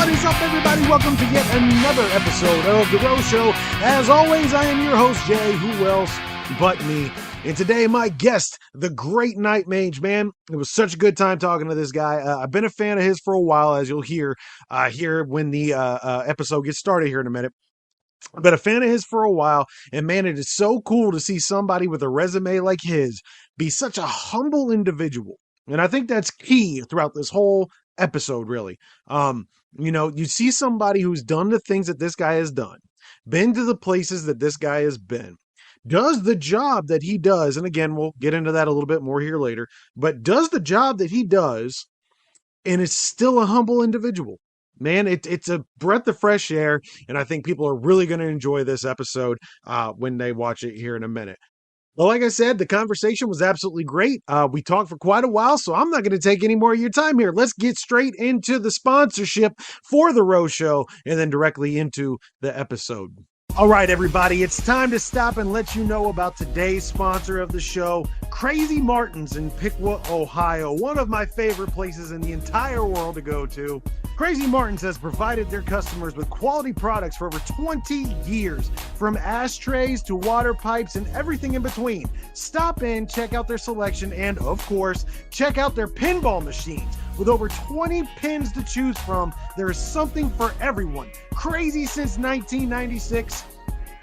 What is up, everybody? Welcome to yet another episode of The Rose Show. As always, I am your host, Jay. Who else but me? And today, my guest, the great Knightmage, man. It was such a good time talking to this guy. I've been a fan of his for a while, as you'll hear here when the episode gets started here in a minute. I've been a fan of his for a while, and man, it is so cool to see somebody with a resume like his be such a humble individual. And I think that's key throughout this whole episode, really. You see somebody who's done the things that this guy has done, been to the places that this guy has been, does the job that he does, and again, we'll get into that a little bit more here later, but does the job that he does and is still a humble individual. Man, it's a breath of fresh air, and I think people are really going to enjoy this episode when they watch it here in a minute. Well, like I said, the conversation was absolutely great. We talked for quite a while, so I'm not going to take any more of your time here. Let's get straight into the sponsorship for The Rose Show and then directly into the episode. All right, everybody, it's time to stop and let you know about today's sponsor of the show, Crazy Martin's in Piqua, Ohio, one of my favorite places in the entire world to go to. Crazy Martin's has provided their customers with quality products for over 20 years, from ashtrays to water pipes and everything in between. Stop in, check out their selection, and of course, check out their pinball machines. With over 20 pins to choose from, there is something for everyone. Crazy since 1996.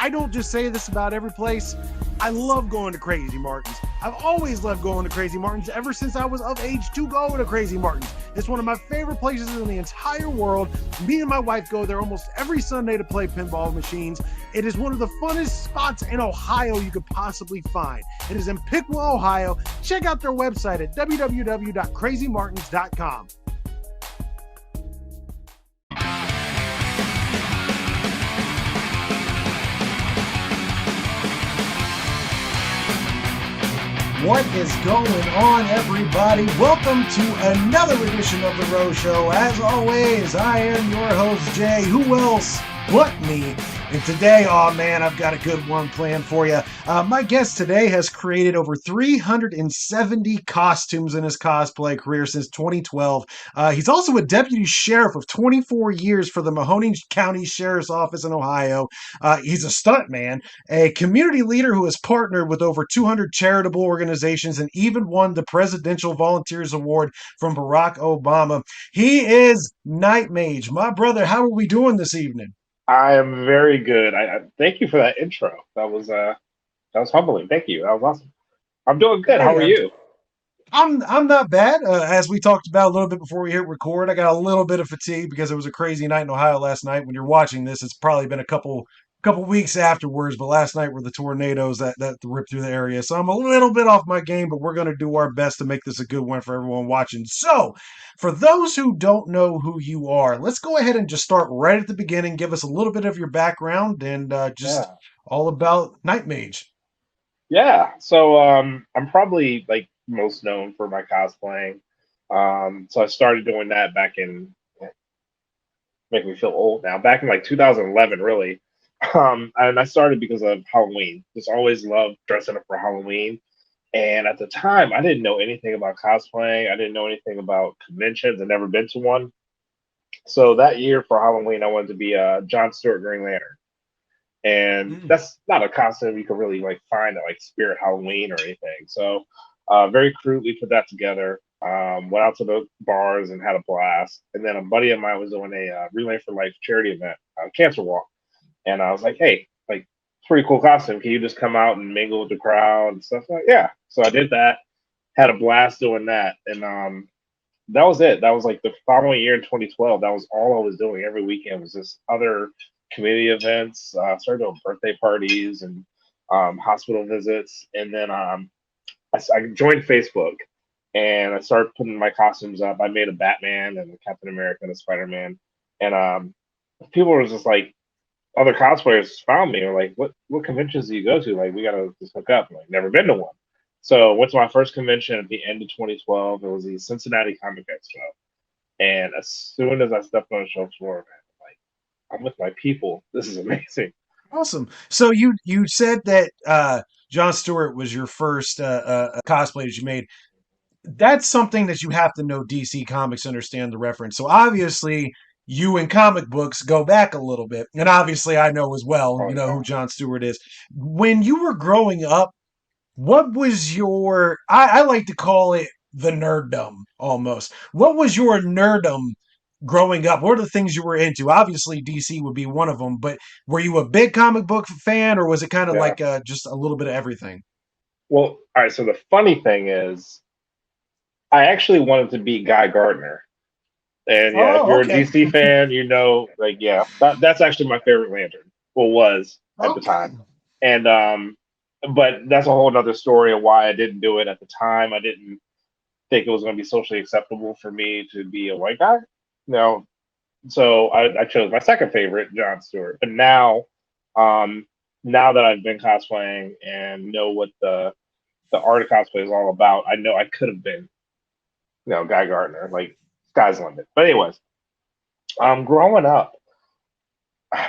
I don't just say this about every place. I love going to Crazy Martin's. I've always loved going to Crazy Martin's ever since I was of age to go to Crazy Martin's. It's one of my favorite places in the entire world. Me and my wife go there almost every Sunday to play pinball machines. It is one of the funnest spots in Ohio you could possibly find. It is in Piqua, Ohio. Check out their website at www.crazymartins.com. What is going on, everybody? Welcome to another edition of The Rose Show. As always, I am your host, Jay. Who else but me? And today, oh man, I've got a good one planned for you. My guest today has created over 370 costumes in his cosplay career since 2012. He's also a deputy sheriff of 24 years for the Mahoning County Sheriff's Office in Ohio. He's a stuntman, a community leader who has partnered with over 200 charitable organizations and even won the Presidential Volunteers Award from Barack Obama. He is Knightmage. My brother, how are we doing this evening? I am very good. I thank you for that intro. That was humbling. Thank you. That was awesome. I'm doing good. How are you? I'm not bad. As we talked about a little bit before we hit record, I got a little bit of fatigue because it was a crazy night in Ohio last night. When you're watching this, it's probably been a couple weeks afterwards, but last night were the tornadoes that ripped through the area. So I'm a little bit off my game, but we're going to do our best to make this a good one for everyone watching. So for those who don't know who you are, let's go ahead and just start right at the beginning. Give us a little bit of your background and all about Knightmage. Yeah. So I'm probably like most known for my cosplaying. So I started doing that back in, make me feel old now, back in like 2011, really. And I started because of Halloween. Just always loved dressing up for Halloween. And at the time, I didn't know anything about cosplaying. I didn't know anything about conventions. I'd never been to one. So that year for Halloween, I wanted to be John Stewart Green Lantern. And that's not a costume you can really like find at like Spirit Halloween or anything. So very crudely put that together. Went out to the bars and had a blast. And then a buddy of mine was doing a Relay for Life charity event, Cancer Walk. And I was like, hey, like, pretty cool costume. Can you just come out and mingle with the crowd and stuff? Like, yeah. So I did that. Had a blast doing that. And that was it. That was like the following year in 2012. That was all I was doing every weekend was just other community events. Started doing birthday parties and hospital visits. And then I joined Facebook and I started putting my costumes up. I made a Batman and a Captain America and a Spider-Man. And people were just like, other cosplayers found me and were like, what conventions do you go to? Like, we got to just hook up. I'm like, never been to one. So went to my first convention at the end of 2012. It was the Cincinnati Comic Expo. And as soon as I stepped on the show floor, man, like, I'm with my people. This is amazing. Awesome. So you said that John Stewart was your first cosplay that you made. That's something that you have to know DC Comics to understand the reference. So obviously you in comic books go back a little bit, and obviously I know as well, Oh you know yeah. who John Stewart is. When you were growing up, what was your, I like to call it the nerddom almost. What was your nerddom growing up? What are the things you were into? Obviously, DC would be one of them, but were you a big comic book fan, or was it kind of Yeah. like just a little bit of everything? Well, all right. So the funny thing is, I actually wanted to be Guy Gardner. And yeah, if Oh, you're a okay. DC fan, you know, like yeah, that's actually my favorite Lantern. Well, was at the Okay. time, and but that's a whole other story of why I didn't do it at the time. I didn't think it was going to be socially acceptable for me to be a white guy. No, so I chose my second favorite, John Stewart. But um, now that I've been cosplaying and know what the art of cosplay is all about, I know I could have been, Guy Gardner. Like sky's the limit. But anyways, growing up,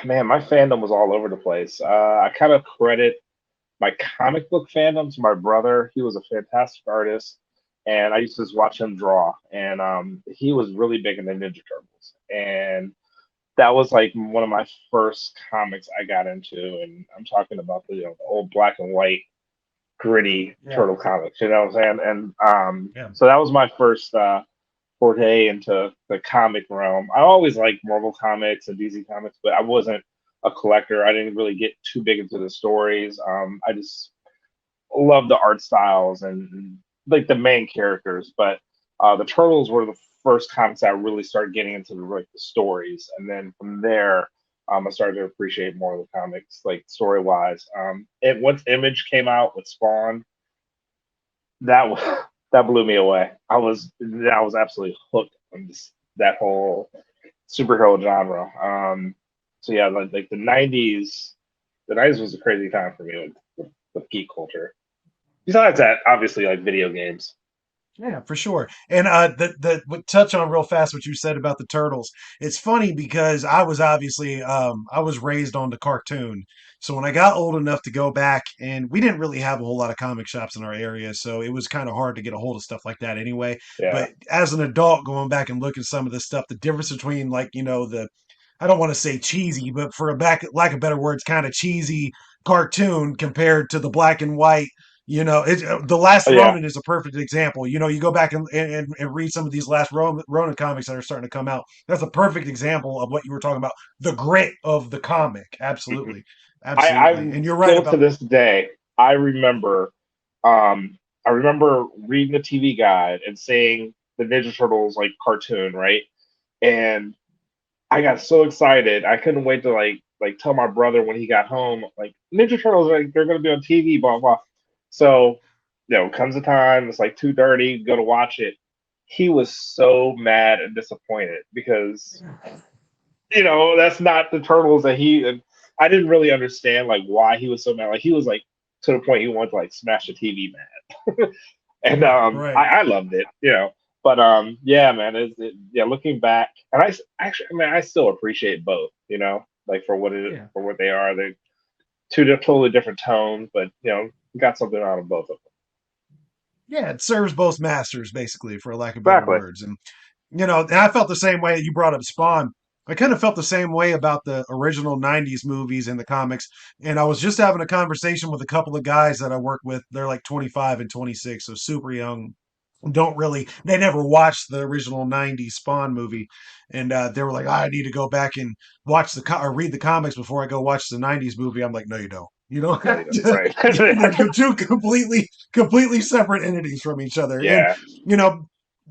man, my fandom was all over the place. I kind of credit my comic book fandom to my brother. He was a fantastic artist, and I used to just watch him draw. And he was really big into Ninja Turtles, and that was like one of my first comics I got into. And I'm talking about the old black and white gritty Yeah. turtle comics. You know what I'm saying? And Yeah. so that was my first forte into the comic realm. I always liked Marvel comics and DC comics, but I wasn't a collector. I didn't really get too big into the stories. I just love the art styles and like the main characters. But the Turtles were the first comics that I really started getting into the stories, and then from there. I started to appreciate more of the comics, like story wise. And once Image came out with Spawn, that was that blew me away. I was absolutely hooked on that whole superhero genre. So yeah, like the '90s was a crazy time for me with geek culture. Besides that, obviously like video games. Yeah, for sure. And touch on real fast what you said about the turtles. It's funny because I was obviously I was raised on the cartoon. So when I got old enough to go back, and we didn't really have a whole lot of comic shops in our area, so it was kind of hard to get a hold of stuff like that anyway. Yeah. But as an adult going back and looking at some of this stuff, the difference between, like, the, I don't want to say cheesy, but for a back lack of better words, kind of cheesy cartoon compared to the black and white, the Last Oh yeah. Ronin is a perfect example. You go back and read some of these Last Ronin comics that are starting to come out. That's a perfect example of what you were talking about. The grit of the comic. Mhm. Absolutely. Absolutely. I And you're right still to about, this day I remember I remember reading the TV guide and seeing the Ninja Turtles like cartoon, right? And I got so excited. I couldn't wait to like tell my brother when he got home, like Ninja Turtles, like they're gonna be on TV, blah blah. So, comes the time, it's like 2:30, go to watch it. He was so mad and disappointed because, that's not the turtles that he and I didn't really understand like why he was so mad. Like he was like to the point he wanted to like smash the TV mad. And right, right. I loved it. But yeah, man, yeah, looking back, and actually, I mean, I still appreciate both, like Yeah. for what they are. They're totally different tones, but got something out of both of them. Yeah, it serves both masters, basically, for a lack of better Exactly. words. And I felt the same way. You brought up Spawn. I kind of felt the same way about the original 90s movies and the comics. And I was just having a conversation with a couple of guys that I work with. They're like 25 and 26, so super young. They never watched the original 90s Spawn movie. And they were like, I need to go back and watch or read the comics before I go watch the 90s movie. I'm like, no, you don't. You know, No, you don't. Right. they're two completely separate entities from each other. And, Yeah. you know,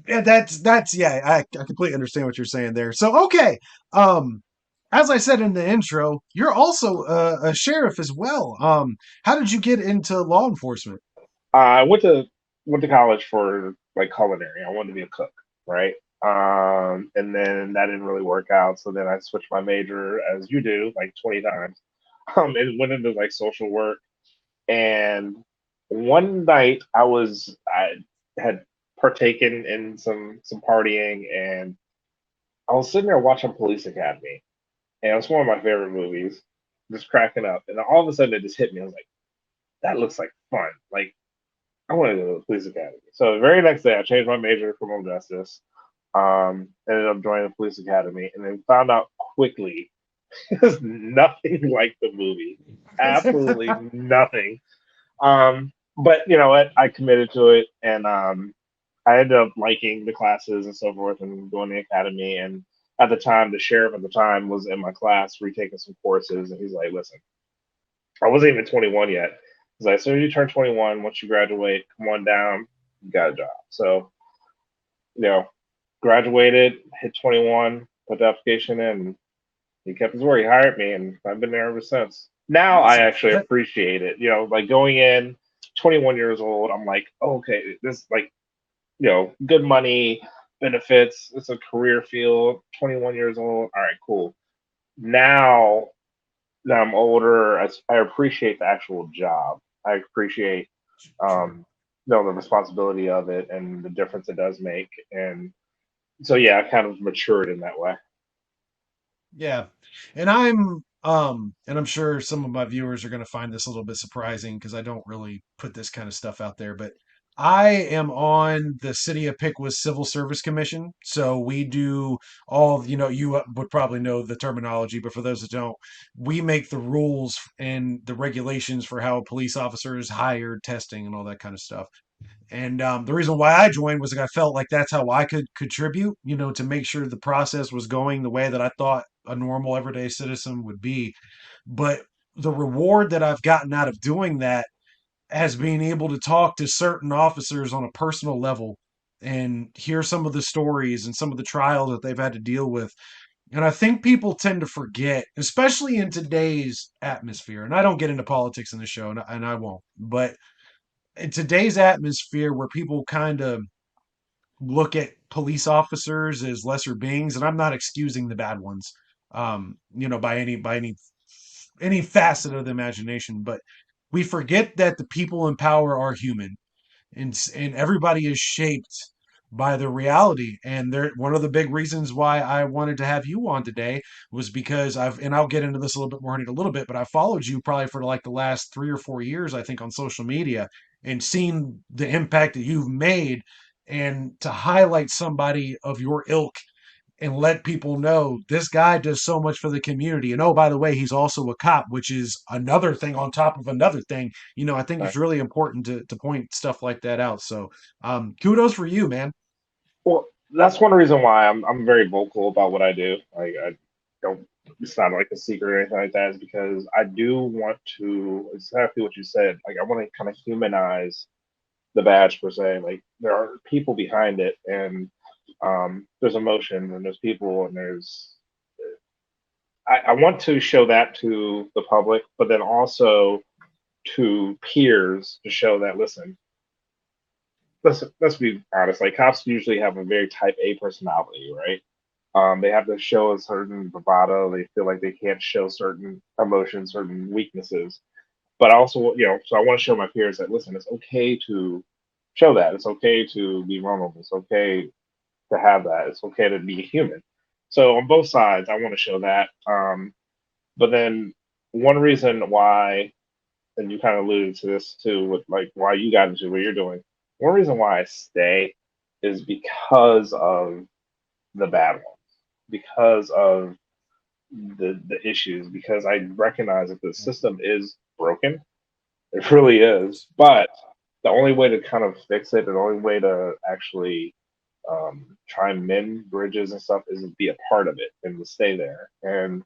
yeah, that's yeah, I completely understand what you're saying there. So okay, um, as I said in the intro, you're also a sheriff as well. How did you get into law enforcement? I went to college for like culinary. I wanted to be a cook, right? And then that didn't really work out. So then I switched my major, as you do, like 20 times. And went into like social work. And one night I had partaken in some partying, and I was sitting there watching Police Academy, and it's one of my favorite movies. Just cracking up, and all of a sudden it just hit me. I was like, "That looks like fun! Like I want to go to the Police Academy." So the very next day, I changed my major to criminal justice. Ended up joining the police academy, and then found out quickly it's nothing like the movie. Absolutely nothing. But you know what? I committed to it, and I ended up liking the classes and so forth, and going to the academy. And at the time, the sheriff at the time was in my class retaking some courses, and he's like, "Listen, I wasn't even 21 yet." He's like, "As soon as you turn 21, once you graduate, come on down, you got a job." So you know, graduated, hit 21, put the application in, and he kept his word. He hired me, and I've been there ever since. Now I Awesome. actually That, appreciate it. You know, like going in, 21 years old, I'm like, oh, okay, this like, good money, benefits. It's a career field. 21 years old. All right, cool. Now that I'm older, I appreciate the actual job. I appreciate, sure. the responsibility of it and the difference it does make. And so, yeah, I kind of matured in that way. Yeah. And I'm sure some of my viewers are going to find this a little bit surprising because I don't really put this kind of stuff out there, but I am on the City of Piqua Civil Service Commission. So we do all, you would probably know the terminology, but for those that don't, we make the rules and the regulations for how a police officer is hired, testing, and all that kind of stuff. And the reason why I joined was like I felt like that's how I could contribute, to make sure the process was going the way that I thought a normal everyday citizen would be. But the reward that I've gotten out of doing that has been able to talk to certain officers on a personal level and hear some of the stories and some of the trials that they've had to deal with. And I think people tend to forget, especially in today's atmosphere. And I don't get into politics in the show, and I won't. But in today's atmosphere where people kind of look at police officers as lesser beings, and I'm not excusing the bad ones, by any facet of the imagination, but we forget that the people in power are human, and everybody is shaped by the reality. And there, one of the big reasons why I wanted to have you on today was because and I'll get into this a little bit more in a little bit, but I followed you probably for like the last 3 or 4 years, I think, on social media, and seen the impact that you've made. And to highlight somebody of your ilk and let people know this guy does so much for the community. And oh, by the way, he's also a cop, which is another thing on top of another thing. I think Right. it's really important to point stuff like that out. So kudos for you, man. Well, that's one reason why I'm very vocal about what I do. Like I don't, it's not like a secret or anything like that. Is because I do want to exactly what you said. Like I want to kind of humanize the badge per se. Like there are people behind it, and there's emotion, and there's people, and there's. I want to show that to the public, but then also to peers to show that listen, let's be honest. Like cops usually have a very type A personality, right? They have to show a certain bravado. They feel like they can't show certain emotions, certain weaknesses. But also, so I want to show my peers that listen, it's okay to show that. It's okay to be vulnerable. It's okay to have that. It's okay to be human. So on both sides, I want to show that. But then one reason why, and you kind of alluded to this too, with like why you got into what you're doing. One reason why I stay is because of the bad ones, because of the issues, because I recognize that the system is broken. It really is. But the only way to kind of fix it, the only way to actually try and mend bridges and stuff is to be a part of it and to stay there. And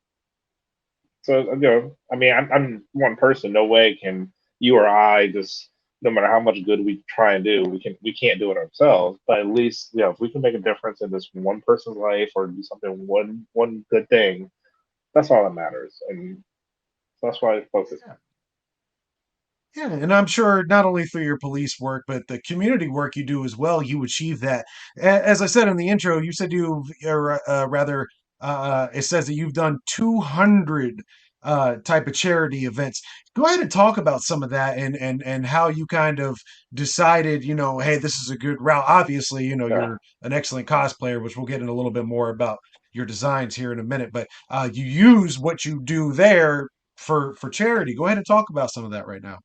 so, I mean, I'm one person. No way can you or I just, no matter how much good we try and do, we can't do it ourselves. But at least, if we can make a difference in this one person's life or do something, one good thing, that's all that matters. And that's why I focus. Yeah, and I'm sure not only through your police work, but the community work you do as well, you achieve that. As I said in the intro, you said you've, or rather, it says that you've done 200 type of charity events. Go ahead and talk about some of that and how you kind of decided, hey, this is a good route. Obviously, Yeah. you're an excellent cosplayer, which we'll get in a little bit more about your designs here in a minute. But you use what you do there for charity. Go ahead and talk about some of that right now.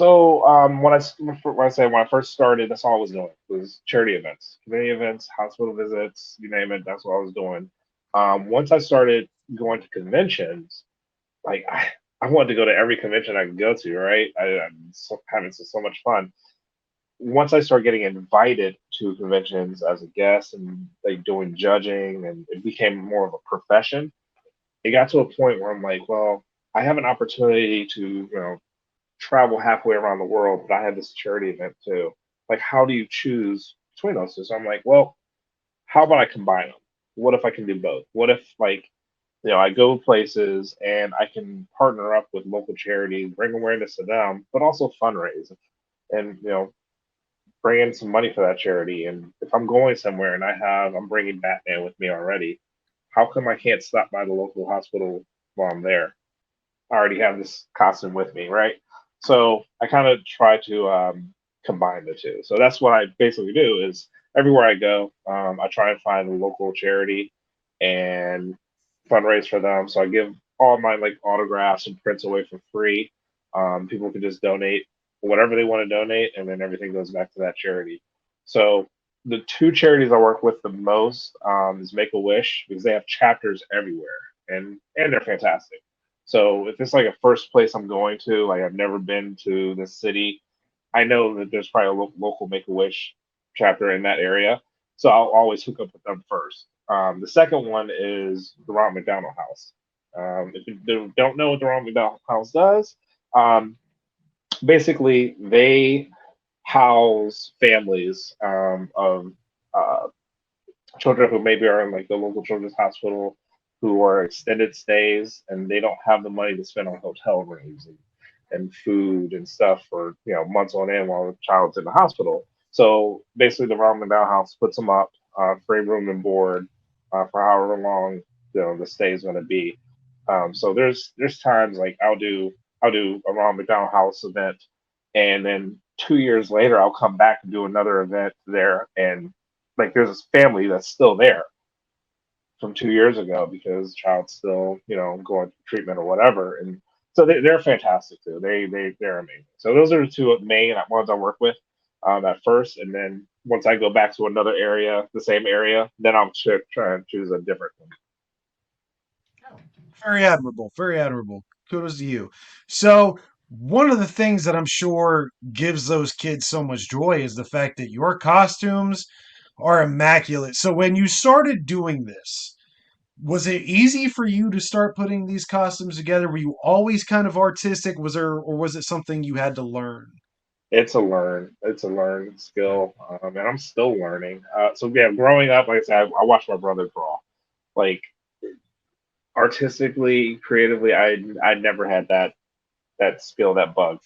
So when I first started, that's all I was doing was charity events, community events, hospital visits, you name it. That's what I was doing. Once I started going to conventions, like I wanted to go to every convention I could go to. Right, I'm having so much fun. Once I started getting invited to conventions as a guest and like doing judging, and it became more of a profession, it got to a point where I'm like, well, I have an opportunity to, travel halfway around the world, but I have this charity event too. Like, how do you choose between those two? So I'm like, well, how about I combine them? What if I can do both? What if, like, I go places and I can partner up with local charities, bring awareness to them, but also fundraise and, bring in some money for that charity. And if I'm going somewhere and I'm bringing Batman with me already, how come I can't stop by the local hospital while I'm there? I already have this costume with me, right? So I kind of try to combine the two. So that's what I basically do is everywhere I go, I try and find a local charity and fundraise for them. So I give all my like autographs and prints away for free. People can just donate whatever they want to donate, and then everything goes back to that charity. So the two charities I work with the most is Make a Wish because they have chapters everywhere, and they're fantastic. So if it's like a first place I'm going to, like I've never been to this city, I know that there's probably a local Make a Wish chapter in that area. So I'll always hook up with them first. The second one is the Ronald McDonald House. If you don't know what the Ronald McDonald House does, um, basically they house families of uh, children who maybe are in like the local children's hospital who are extended stays and they don't have the money to spend on hotel rooms and food and stuff for months on end while the child's in the hospital. So basically, the Ronald McDowell House puts them up, free room and board for however long the stay is going to be. So there's times like I'll do a Ronald McDowell House event, and then 2 years later I'll come back and do another event there, and like there's this family that's still there from 2 years ago because the child's still, going through treatment or whatever. And so they're fantastic too. They're amazing. So those are the two main ones I work with at first, and then once I go back to another area, the same area, then I'll try and choose a different one. Very admirable. Very admirable. Kudos to you. So, one of the things that I'm sure gives those kids so much joy is the fact that your costumes are immaculate. So, when you started doing this, was it easy for you to start putting these costumes together? Were you always kind of artistic? Was there, or was it something you had to learn? It's a learn skill, and I'm still learning. So yeah, growing up, like I said, I watched my brother draw. Like artistically, creatively, I never had that skill, that bug.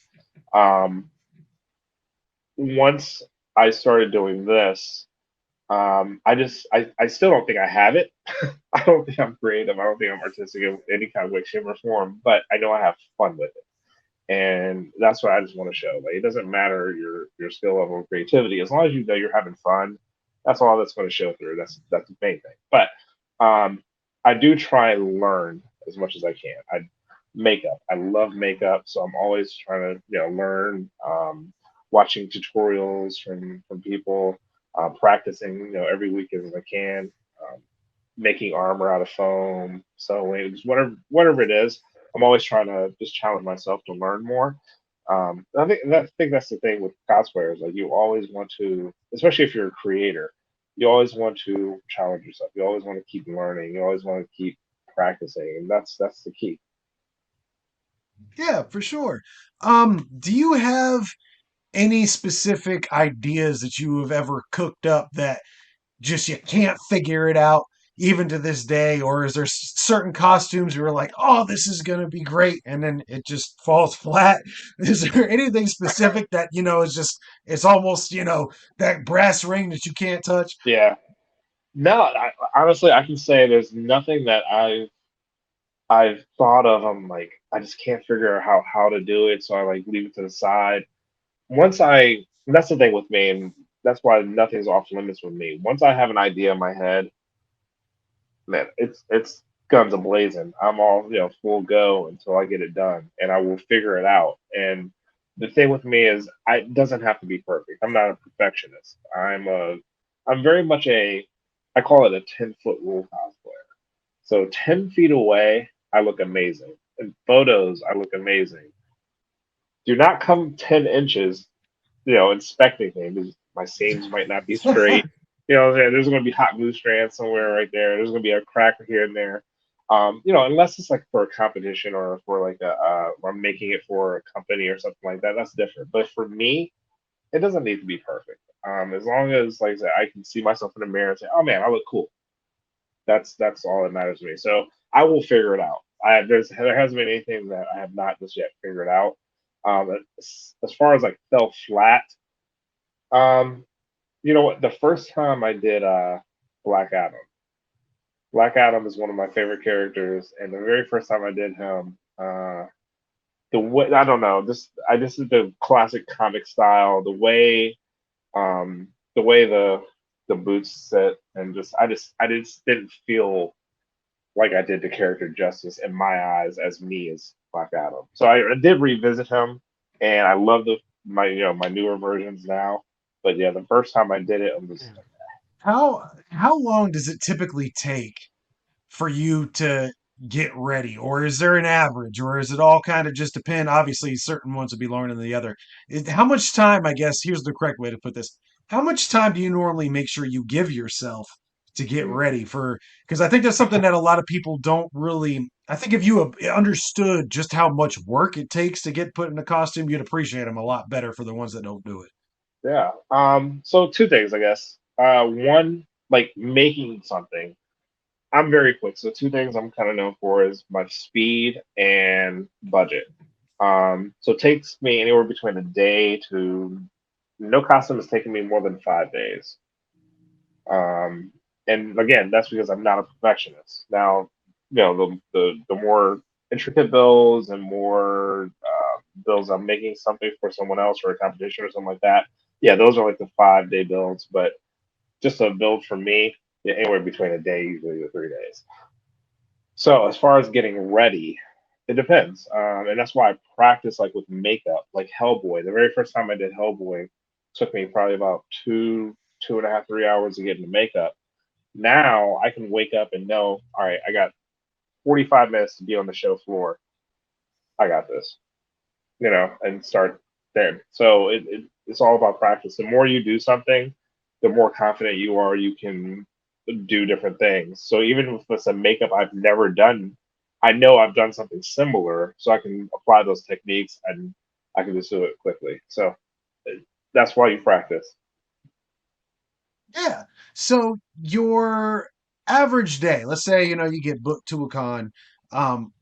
Um, Once I started doing this, I still don't think I have it. I don't think I'm creative. I don't think I'm artistic in any kind of way, shape, or form. But I know I have fun with it, and that's what I just want to show. Like it doesn't matter your skill level of creativity, as long as you know you're having fun. That's all that's going to show through. That's the main thing. But um, I do try and learn as much as I can. Makeup. I love makeup, so I'm always trying to learn. Watching tutorials from people, practicing every week as I can, um, making armor out of foam, sewing, just whatever it is. I'm always trying to just challenge myself to learn more. I think that's the thing with cosplayers. Like you always want to, especially if you're a creator, you always want to challenge yourself. You always want to keep learning. You always want to keep practicing, and that's the key. Yeah, for sure. Do you have any specific ideas that you have ever cooked up that just you can't figure it out even to this day? Or is there certain costumes where you're like, oh, this is going to be great, and then it just falls flat? Is there anything specific that is just it's almost that brass ring that you can't touch? Yeah. No, honestly, I can say there's nothing that I've thought of. I'm like, I just can't figure out how to do it, so I like leave it to the side. That's the thing with me, and that's why nothing's off limits with me. Once I have an idea in my head, man, it's guns a blazing. I'm all full go until I get it done, and I will figure it out. And the thing with me is it doesn't have to be perfect. I'm not a perfectionist. I'm very much I call it a 10-foot rule cosplayer. So 10 feet away, I look amazing. In photos, I look amazing. Do not come 10 inches, inspecting things. My seams might not be straight. There's going to be hot glue strands somewhere right there. There's going to be a crack here and there. Unless it's like for a competition or for like or I'm making it for a company or something like that, that's different. But for me, it doesn't need to be perfect. As long as, like I said, I can see myself in the mirror and say, "Oh man, I look cool." That's all that matters to me. So I will figure it out. There hasn't been anything that I have not just yet figured out. As far as like fell flat, um, you know what? The first time I did Black Adam, Black Adam is one of my favorite characters, and the very first time I did him, the way I don't know, this is the classic comic style, the way the boots sit, and I just didn't feel like I did the character justice in my eyes as me as Black Adam. So I did revisit him, and I love my newer versions now. But yeah, the first time I did it, I was Yeah. How long does it typically take for you to get ready, or is there an average, or is it all kind of just depend? Obviously, certain ones would be longer than the other. How much time? I guess here's the correct way to put this. How much time do you normally make sure you give yourself to get mm, ready for? Because I think that's something that a lot of people don't really. I think if you understood just how much work it takes to get put in a costume, you'd appreciate them a lot better for the ones that don't do it. yeah. So two things, I guess. One, like making something. I'm very quick. So two things I'm kind of known for is my speed and budget. So it takes me anywhere between a day to no costume has taken me more than 5 days. Um, and again, that's because I'm not a perfectionist. Now, the more intricate bills and more bills I'm making something for someone else or a competition or something like that. Yeah, those are like the 5 day builds. But just a build for me, yeah, anywhere between a day usually to 3 days. So as far as getting ready, it depends, and that's why I practice like with makeup, like Hellboy. The very first time I did Hellboy took me probably about 2.5, 3 hours to get into makeup. Now I can wake up and know, all right, I got 45 minutes to be on the show floor. I got this, and start there. So it's all about practice. The more you do something, the more confident you are. You can do different things. So even if it's a makeup I've never done, I know I've done something similar, so I can apply those techniques and I can just do it quickly. So that's why you practice. Yeah. So your average day, let's say, you get booked to a con. Um,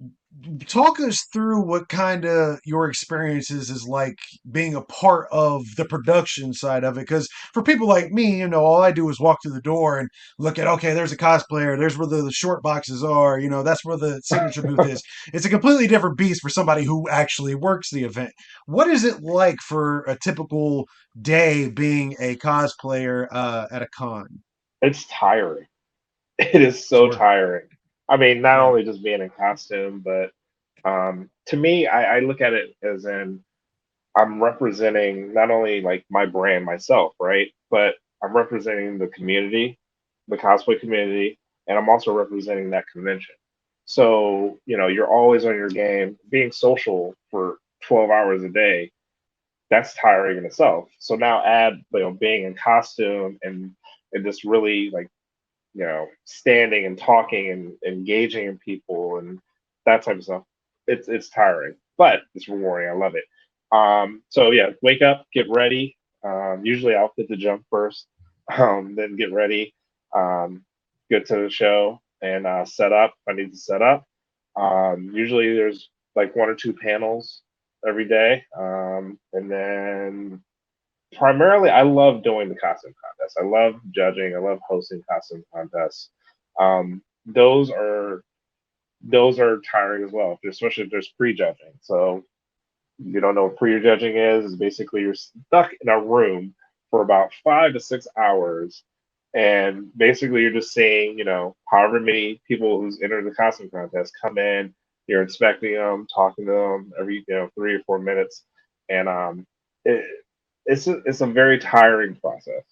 Talk us through what kind of your experiences is like being a part of the production side of it. Because for people like me, all I do is walk through the door and look at, okay, there's a cosplayer, there's where the short boxes are, that's where the signature booth is. It's a completely different beast for somebody who actually works the event. What is it like for a typical day being a cosplayer at a con? It's tiring. It is so Sure. tiring. I mean, not Yeah. only just being in costume, but to me, I look at it as in I'm representing not only like my brand myself, right? But I'm representing the community, the cosplay community, and I'm also representing that convention. So, you're always on your game. Being social for 12 hours a day, that's tiring in itself. So now add, being in costume and just really like, standing and talking and engaging in people and that type of stuff. It's tiring, but it's rewarding. I love it. So yeah, wake up, get ready. Usually I'll hit the jump first, then get ready, get to the show and set up. If I need to set up. Usually there's like one or two panels every day, and then primarily I love doing the costume contests. I love judging. I love hosting costume contests. Those are tiring as well, especially if there's pre-judging. So you don't know what pre-judging is basically you're stuck in a room for about 5 to 6 hours, and basically you're just seeing, however many people who's entered the costume contest come in. You're inspecting them, talking to them every 3 or 4 minutes, and it, it's a very tiring process.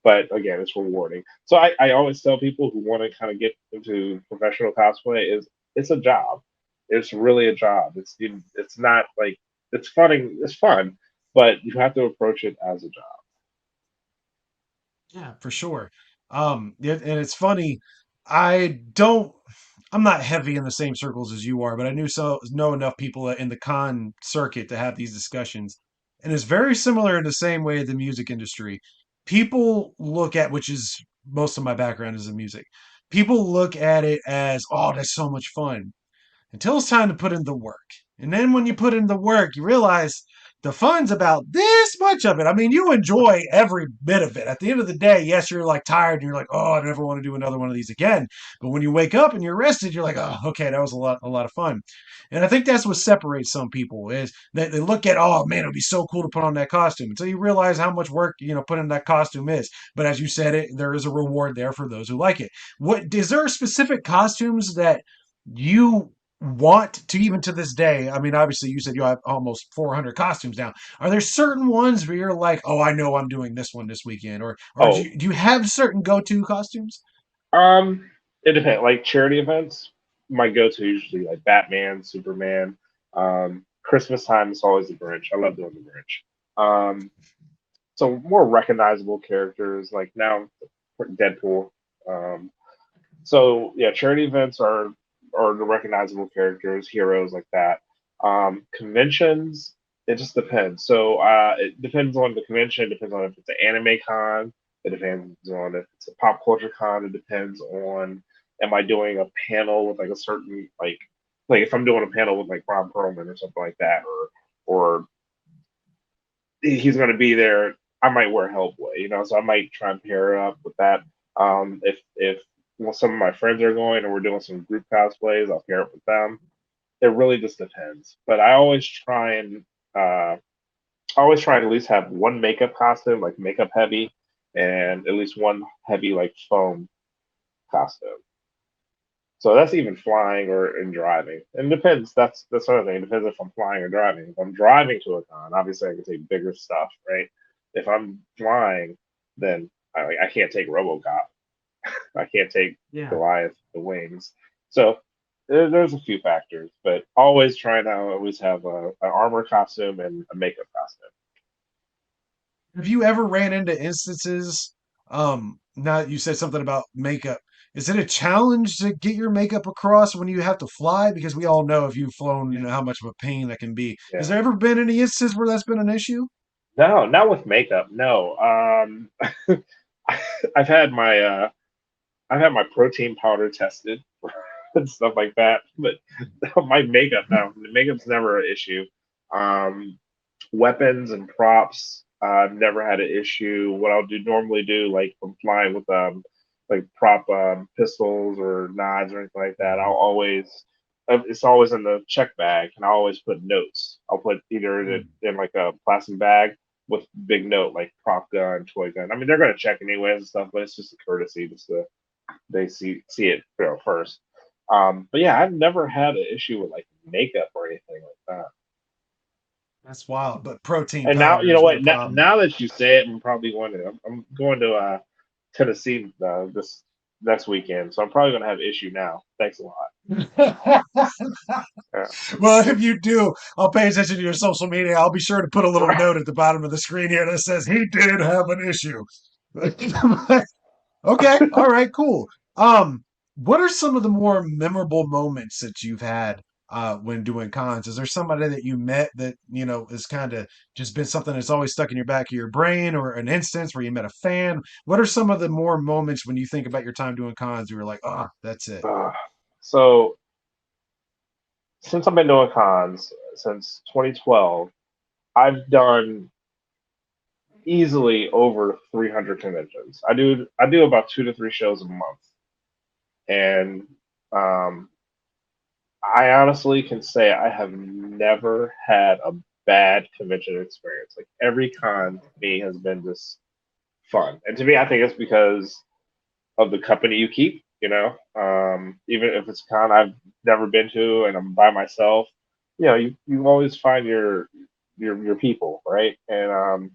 But again, it's rewarding. So I always tell people who want to kind of get into professional cosplay is it's a job. It's really a job. It's not like it's funny. It's fun, but you have to approach it as a job. Yeah, for sure. And it's funny. I don't. I'm not heavy in the same circles as you are, but I know enough people in the con circuit to have these discussions, and it's very similar in the same way the music industry. People look at, which is most of my background is in music. People look at it as, oh, that's so much fun until it's time to put in the work. And then when you put in the work, you realize the fun's about this much of it. I mean, you enjoy every bit of it. At the end of the day, yes, you're like tired and you're like, oh, I never want to do another one of these again. But when you wake up and you're rested, you're like, oh, okay, that was a lot of fun. And I think that's what separates some people is that they look at, oh man, it'd be so cool to put on that costume until you realize how much work, putting that costume is. But as you said, there is a reward there for those who like it. What is there specific costumes that you want to even to this day? I mean, obviously you said you have almost 400 costumes now. Are there certain ones where you're like, oh, I know I'm doing this one this weekend, or do Oh, you have certain go-to costumes? it depends. Like charity events, my go-to usually like Batman, Superman. Christmas time is always the Grinch. I love doing the Grinch. So more recognizable characters like now Deadpool. Um, so yeah, charity events are the recognizable characters, heroes like that. Conventions, it just depends. So it depends on the convention. It depends on if it's an anime con. It depends on if it's a pop culture con. It depends on am I doing a panel with like a certain like if I'm doing a panel with like Ron Perlman or something like that, or he's going to be there. I might wear Hellboy, so I might try and pair it up with that. If well, some of my friends are going and we're doing some group cosplays, I'll pair it with them. It really just depends. But I always try to at least have one makeup costume, like makeup heavy, and at least one heavy like foam costume. So that's even flying or in driving. And it depends. That's the other thing. It depends if I'm flying or driving. If I'm driving to a con, obviously I can take bigger stuff, right? If I'm flying, then I can't take RoboCop. I can't take Yeah. Goliath the wings. So there's a few factors, but always trying to always have an armor costume and a makeup costume. Have you ever ran into instances? Now you said something about makeup. Is it a challenge to get your makeup across when you have to fly? Because we all know if you've flown, you know how much of a pain that can be. Has Yeah. there ever been any instances where that's been an issue? No, not with makeup. No. I've had my I've had my protein powder tested and stuff like that. But my makeup, no, the makeup's never an issue. Um, Weapons and props, I've never had an issue. What I'll normally do, like if I'm flying with like prop pistols or knives or anything like that, I'll always it's always in the check bag, and I always put notes. I'll put either in like a plastic bag with big note like prop gun, toy gun. I mean, they're gonna check anyways and stuff, but it's just a courtesy, just to they see it first. But yeah, I've never had an issue with like makeup or anything like that. That's wild. But protein And now powder you know is no what? problem. Now that you say it, I'm probably going to. I'm going to Tennessee this next weekend, so I'm probably going to have issue now. Thanks a lot. Yeah. Well, if you do, I'll pay attention to your social media. I'll be sure to put a little note at the bottom of the screen here that says he did have an issue. Okay, all right, cool. What are some of the more memorable moments that you've had when doing cons? Is there somebody that you met that is kind of just been something that's always stuck in your back of your brain, or an instance where you met a fan? What are some of the more moments when you think about your time doing cons? You were like, ah, that's it. Uh, so since I've been doing cons since 2012, I've done easily over 300 conventions. I do about 2 to 3 shows a month, and um, I honestly can say I have never had a bad convention experience. Like every con to me has been just fun, and to me, I think it's because of the company you keep. Even if it's a con I've never been to and I'm by myself, you always find your people, right? And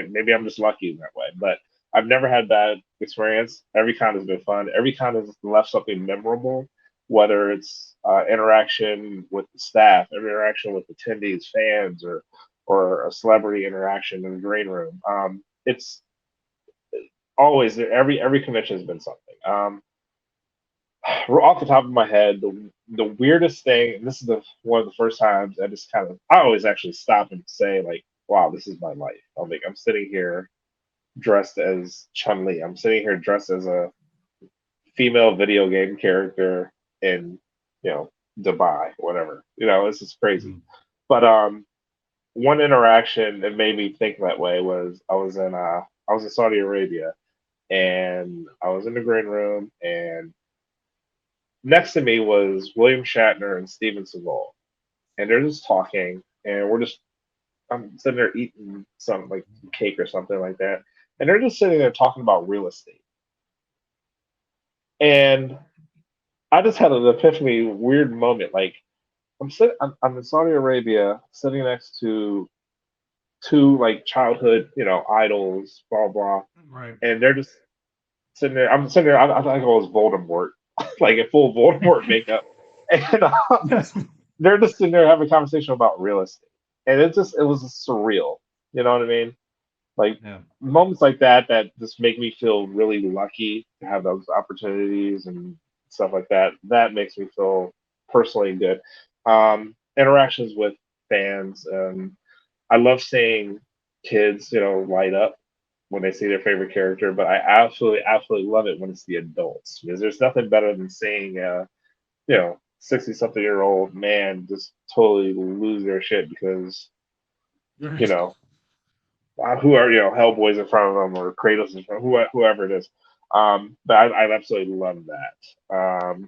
maybe I'm just lucky in that way, but I've never had bad experience. Every con has been fun. Every con has left something memorable, whether it's interaction with the staff, interaction with attendees, fans, or a celebrity interaction in the green room. It's always every convention has been something. Off the top of my head, the weirdest thing, and this is the one of the first times I just kind of I always actually stop and say like, wow, this is my life. I'm sitting here dressed as Chun Li. I'm sitting here dressed as a female video game character in Dubai, whatever. This is crazy. Mm. But one interaction that made me think that way was I was in Saudi Arabia and I was in the green room and next to me was William Shatner and Steven Seagal, and they're just talking, and I'm sitting there eating some like cake or something like that, and they're just sitting there talking about real estate, and I just had an epiphany, weird moment. Like I'm in Saudi Arabia, sitting next to two like childhood, idols, blah blah, Right. and they're just sitting there. I'm sitting there. I think I was Voldemort, like in full Voldemort makeup, and they're just sitting there having a conversation about real estate, and it was surreal. You know what I mean? Like Yeah. moments like that just make me feel really lucky to have those opportunities and stuff like that. That makes me feel personally good. Interactions with fans. I love seeing kids, light up when they see their favorite character, but I absolutely love it when it's the adults because there's nothing better than seeing 60 something year old man just totally lose their shit because, you know, who are, Hellboy's in front of them or Kratos in front of whoever it is. But I absolutely love that.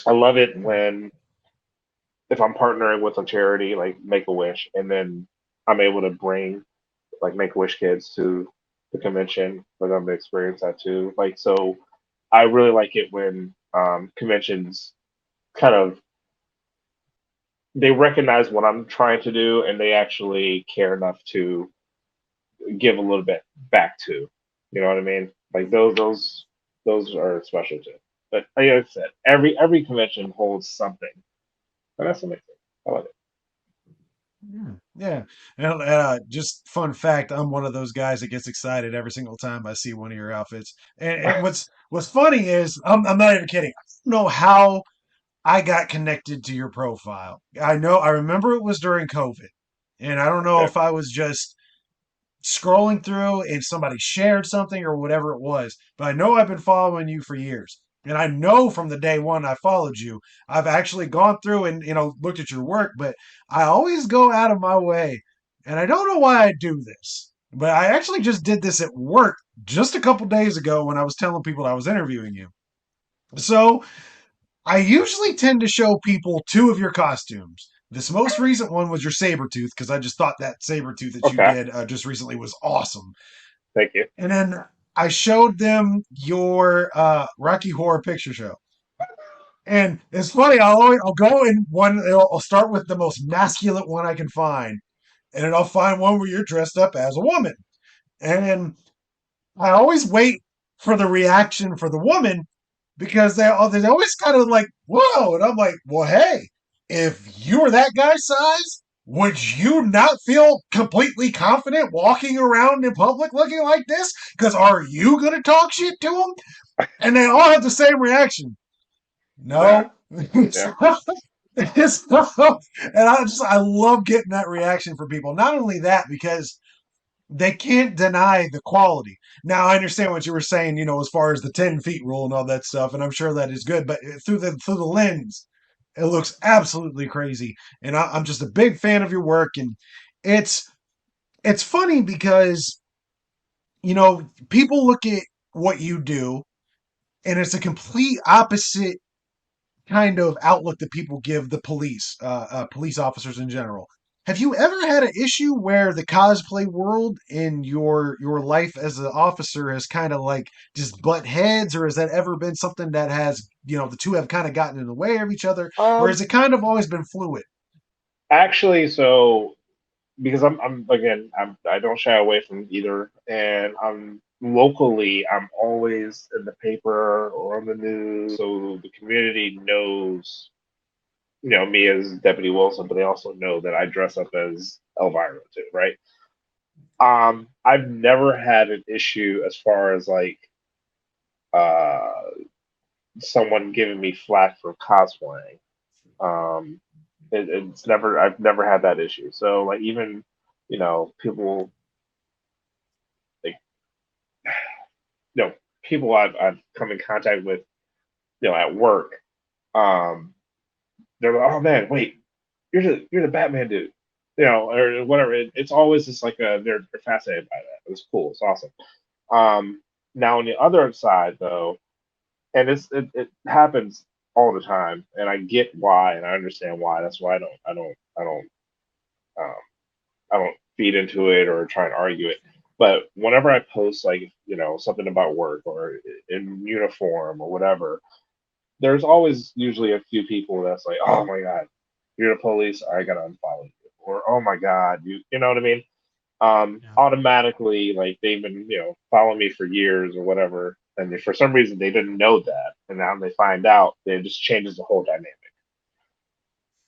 I love it when, if I'm partnering with a charity like Make a Wish, and then I'm able to bring like Make a Wish kids to the convention for them to experience that too. Like, so I really like it when conventions kind of they recognize what I'm trying to do and they actually care enough to give a little bit back to. You know what I mean? Like those are special too. But like I said, every convention holds something, and that's amazing. I love it. Yeah. Yeah. And just fun fact, I'm one of those guys that gets excited every single time I see one of your outfits. And what's funny is I'm not even kidding. I don't know how I got connected to your profile. I remember it was during COVID. And I don't know Okay. if I was just scrolling through and somebody shared something or whatever it was. But I know I've been following you for years. And I know from the day one I followed you, I've actually gone through and looked at your work, but I always go out of my way. And I don't know why I do this. But I actually just did this at work just a couple days ago when I was telling people I was interviewing you. So I usually tend to show people two of your costumes. This most recent one was your saber tooth because I just thought that saber tooth that you Okay. did just recently was awesome. Thank you. And then I showed them your Rocky Horror Picture Show. And it's funny, I'll go in one, I'll start with the most masculine one I can find. And then I'll find one where you're dressed up as a woman. And I always wait for the reaction for the woman because they always kind of like, whoa. And I'm like, well, hey, if you were that guy's size, would you not feel completely confident walking around in public looking like this? Because are you going to talk shit to them? And they all have the same reaction. Nah. No. Yeah. And I love getting that reaction from people. Not only that, because they can't deny the quality. Now, I understand what you were saying, as far as the 10 feet rule and all that stuff, and I'm sure that is good, but through the lens, it looks absolutely crazy. And I'm just a big fan of your work, and it's it's funny because people look at what you do, and it's a complete opposite kind of outlook that people give the police officers in general. Have you ever had an issue where the cosplay world in your life as an officer has kind of like just butt heads, or has that ever been something that has the two have kind of gotten in the way of each other, or has Um. it kind of always been fluid? Actually, so because I'm again I don't shy away from either, and I'm locally I'm always in the paper or on the news, so the community knows me as Deputy Wilson, but they also know that I dress up as Elvira too, right? I've never had an issue as far as like uh someone giving me flack for cosplaying. Um, it's never I've never had that issue. So like even people like you know people I've come in contact with at work. Um, they're like, oh man, wait, you're the Batman dude, or whatever. It's always just like they're fascinated by that. It's cool. It's awesome. Now on the other side though, and it happens all the time, and I get why, and I understand why. That's why um, I don't feed into it or try and argue it. But whenever I post like something about work or in uniform or whatever, there's always usually a few people that's like, oh my god, you're the police, I gotta unfollow you, or oh my god, you know what I mean? Yeah. Automatically like they've been following me for years or whatever, and for some reason they didn't know that, and now they find out, it just changes the whole dynamic.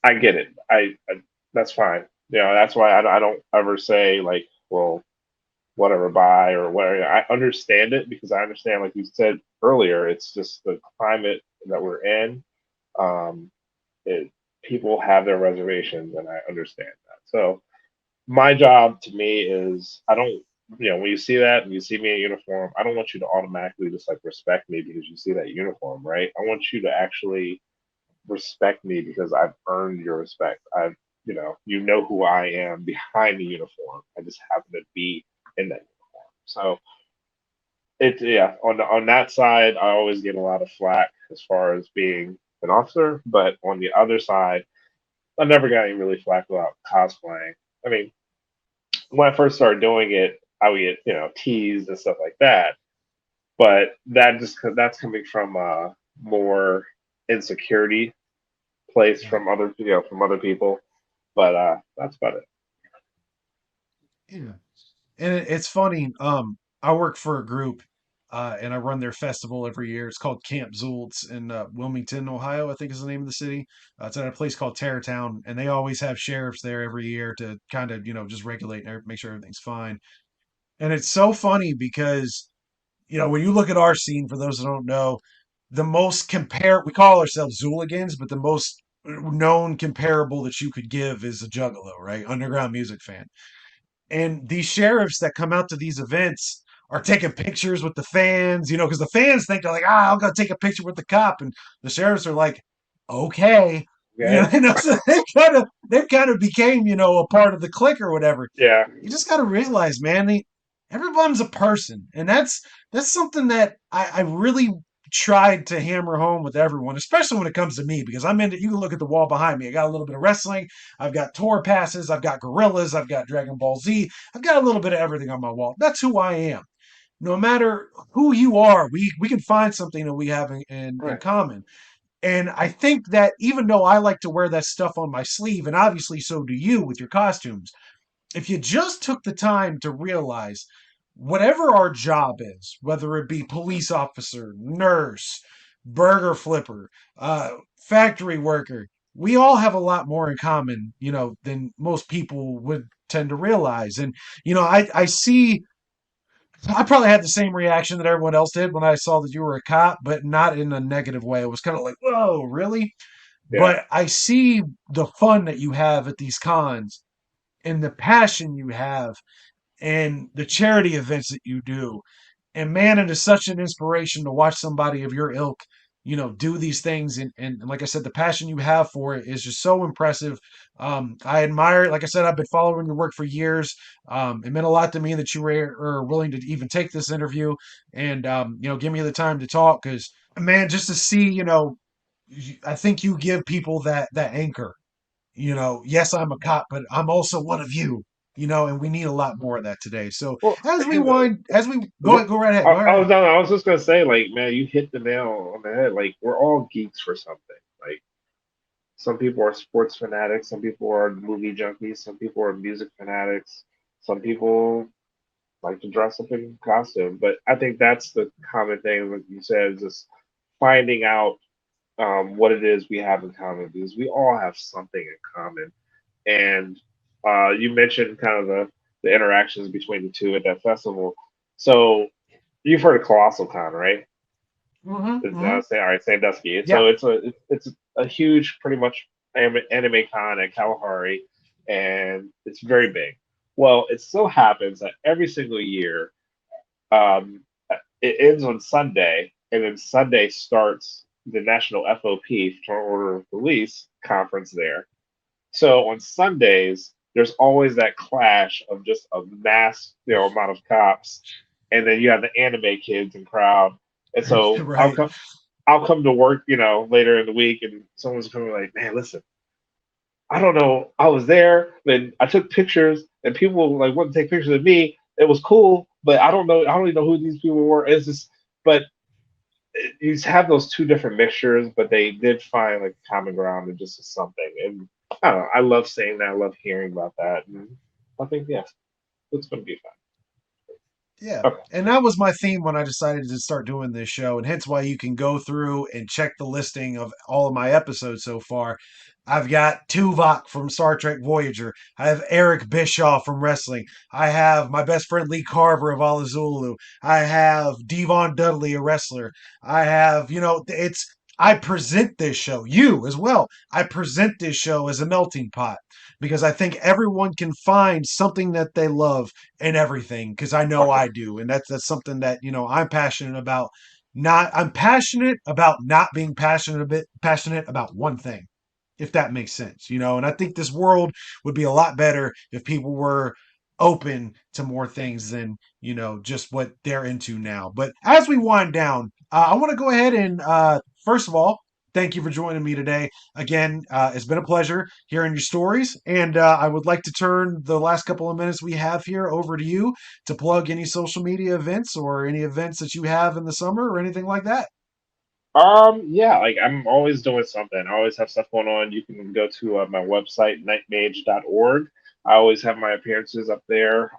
I get it. I that's fine. That's why I don't ever say like, well, whatever, bye or whatever. I understand it because I understand, like you said earlier, it's just the climate that we're in. Um, it, People have their reservations, and I understand that. So my job to me is I don't, when you see that and you see me in uniform, I don't want you to automatically just like respect me because you see that uniform, right? I want you to actually respect me because I've earned your respect. You know who I am behind the uniform. I just happen to be in that uniform. So yeah, on that side, I always get a lot of flack as far as being an officer, but on the other side, I never got any really flack about cosplaying. I mean, when I first started doing it, I would get teased and stuff like that, but that's coming from more insecurity place Yeah. from other people. But that's about it. Yeah. And it's funny. I work for a group, and I run their festival every year. It's called Camp Zultz in Wilmington, Ohio, I think is the name of the city. It's at a place called Terrortown, and they always have sheriffs there every year to kind of, just regulate and make sure everything's fine. And it's so funny because, when you look at our scene, for those that don't know, we call ourselves Zooligans, but the most known comparable that you could give is a juggalo, right? Underground music fan. And these sheriffs that come out to these events are taking pictures with the fans, because the fans think they're like, I'm gonna take a picture with the cop, and the sheriffs are like, okay, Okay. so they kind of became, a part of the clique or whatever. Yeah. You just got to realize, man, everyone's a person, and that's something that I really tried to hammer home with everyone, especially when it comes to me, because I'm into. You can look at the wall behind me. I got a little bit of wrestling. I've got tour passes. I've got gorillas. I've got Dragon Ball Z. I've got a little bit of everything on my wall. That's who I am. No matter who you are, we can find something that we have in Right. common. And I think that even though I like to wear that stuff on my sleeve, and obviously so do you with your costumes, if you just took the time to realize whatever our job is, whether it be police officer, nurse, burger flipper, factory worker, we all have a lot more in common, than most people would tend to realize. And, I see, I probably had the same reaction that everyone else did when I saw that you were a cop, but not in a negative way. It was kind of like, whoa, really? Yeah. But I see the fun that you have at these cons and the passion you have and the charity events that you do. And man, it is such an inspiration to watch somebody of your ilk, do these things. And like I said, the passion you have for it is just so impressive. I admire it. Like I said, I've been following your work for years. It meant a lot to me that you were willing to even take this interview and, give me the time to talk because, man, just to see, I think you give people that anchor. Yes, I'm a cop, but I'm also one of you. And we need a lot more of that today. So Well, as we go ahead, go right ahead, go right ahead. I was just gonna say, like, man, you hit the nail on the head. Like, we're all geeks for something. Like, Some people are sports fanatics. Some people are movie junkies. Some people are music fanatics. Some people like to dress up in costume. But I think that's the common thing, like you said, is just finding out what it is we have in common because we all have something in common. And you mentioned kind of the interactions between the two at that festival. So you've heard of Colossal Con, right? Mm-hmm. Say all right, Sandusky. Yeah. So it's a huge, pretty much anime con at Kalahari, and it's very big. Well, it so happens that every single year, um, it ends on Sunday, and then Sunday starts the National FOP, Fraternal Order of Police conference there. So on Sundays, there's always that clash of just a mass, amount of cops, and then you have the anime kids and crowd. And so Right. I'll come to work, later in the week, and someone's coming like, "Man, listen, I don't know, I was there, then I took pictures, and people like wanted to take pictures of me. It was cool, but I don't know, I don't even know who these people were. It's just, but you have those two different mixtures, but they did find like common ground and just something. And I don't know, I love saying that. I love hearing about that. And I think it's going to be Yeah. fun. Okay. And that was my theme when I decided to start doing this show. And hence why you can go through and check the listing of all of my episodes so far. I've got Tuvok from Star Trek Voyager. I have Eric Bischoff from wrestling. I have my best friend Lee Carver of Alazulu. I have Devon Dudley, a wrestler. I have, I present this show, you as well. I present this show as a melting pot because I think everyone can find something that they love in everything because I know Okay. I do, and that's something that I'm passionate about. I'm passionate about not being passionate about one thing, if that makes sense, And I think this world would be a lot better if people were open to more things than just what they're into now. But as we wind down, I want to go ahead and first of all, thank you for joining me today. Again, it's been a pleasure hearing your stories, and I would like to turn the last couple of minutes we have here over to you to plug any social media events or any events that you have in the summer or anything like that. Yeah, like I'm always doing something. I always have stuff going on. You can go to my website, knightmage.org. I always have my appearances up there.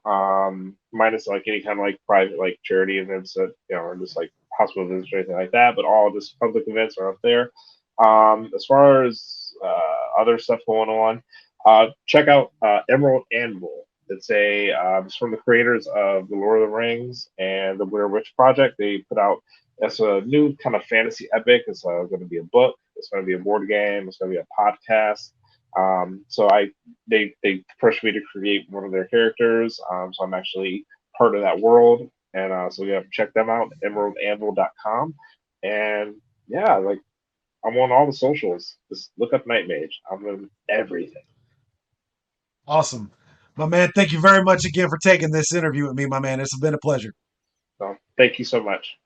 Minus like any kind of like private like charity events that are just like hospital visits or anything like that. But all just public events are up there. As far as other stuff going on, check out Emerald Anvil. It's from the creators of the Lord of the Rings and the Blair Witch Project. They put out It's a new kind of fantasy epic. It's going to be a book. It's going to be a board game. It's going to be a podcast. So they pushed me to create one of their characters. So I'm actually part of that world, and so you have to check them out. EmeraldAnvil.com, and yeah, like I'm on all the socials. Just look up Knightmage. I'm on everything. Awesome. My man, thank you very much again for taking this interview with me, my man. It's been a pleasure. So thank you so much.